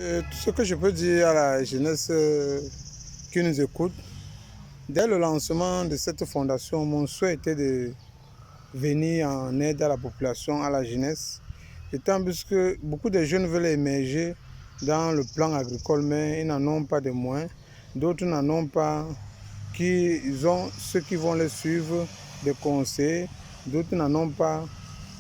Tout ce que je peux dire à la jeunesse qui nous écoute, dès le lancement de cette fondation, mon souhait était de venir en aide à la population, à la jeunesse, étant plus que beaucoup de jeunes veulent émerger dans le plan agricole, mais ils n'en ont pas de moyens. D'autres n'en ont pas, ils ont ceux qui vont les suivre, des conseils, d'autres n'en ont pas,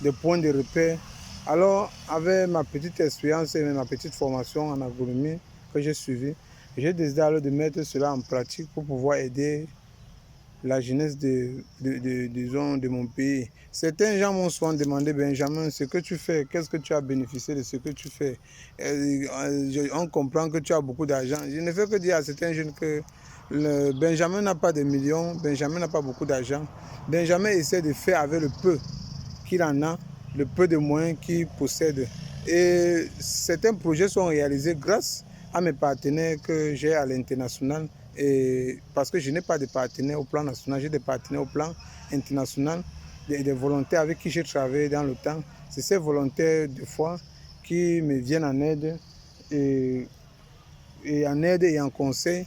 des points de repère. Alors, avec ma petite expérience et ma petite formation en agronomie que j'ai suivie, j'ai décidé alors de mettre cela en pratique pour pouvoir aider la jeunesse disons, de mon pays. Certains gens m'ont souvent demandé, Benjamin, ce que tu fais, qu'est-ce que tu as bénéficié de ce que tu fais? On comprend que tu as beaucoup d'argent. Je ne fais que dire à certains jeunes que Benjamin n'a pas de millions, Benjamin n'a pas beaucoup d'argent. Benjamin essaie de faire avec le peu qu'il en a, le peu de moyens qu'il possède. Et certains projets sont réalisés grâce à mes partenaires que j'ai à l'international. Et parce que je n'ai pas de partenaires au plan national, j'ai des partenaires au plan international, des volontaires avec qui j'ai travaillé dans le temps. C'est ces volontaires, des fois, qui me viennent en aide et, et en conseil.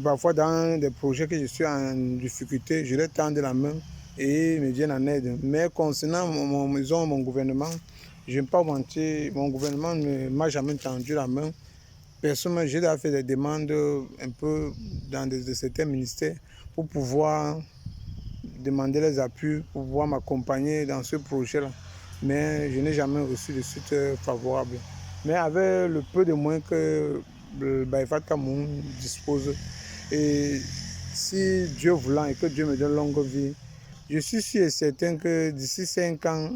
Parfois, dans des projets que je suis en difficulté, je leur tends la main et ils me viennent en aide. Mais concernant mon gouvernement, je ne vais pas mentir, mon gouvernement ne m'a jamais tendu la main. Personnellement, j'ai déjà fait des demandes un peu dans certains ministères pour pouvoir demander les appuis, pour pouvoir m'accompagner dans ce projet-là. Mais je n'ai jamais reçu de suite favorable. Mais avec le peu de moyens que le Baïfat Cameroun dispose, et si Dieu voulant et que Dieu me donne longue vie, je suis sûr et certain que d'ici 5 ans,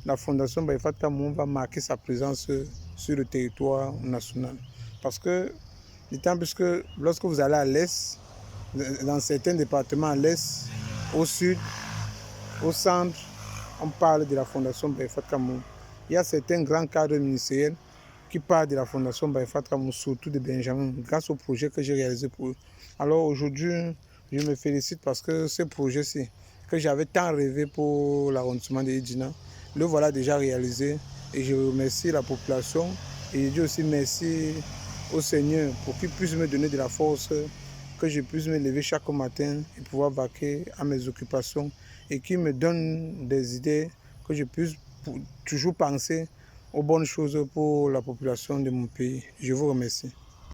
la Fondation Baïfat Cameroun va marquer sa présence sur le territoire national. Parce que, d'autant plus que lorsque vous allez à l'est, dans certains départements à l'est, au sud, au centre, on parle de la Fondation Baïfat Cameroun. Il y a certains grands cadres ministériels qui parlent de la Fondation Baïfat Cameroun, surtout de Benjamin, grâce au projet que j'ai réalisé pour eux. Alors aujourd'hui, je me félicite parce que ce projet-ci, que j'avais tant rêvé pour l'arrondissement de Idjina, le voilà déjà réalisé. Et je remercie la population et je dis aussi merci au Seigneur pour qu'il puisse me donner de la force, que je puisse me lever chaque matin et pouvoir vaquer à mes occupations et qu'il me donne des idées, que je puisse toujours penser aux bonnes choses pour la population de mon pays. Je vous remercie.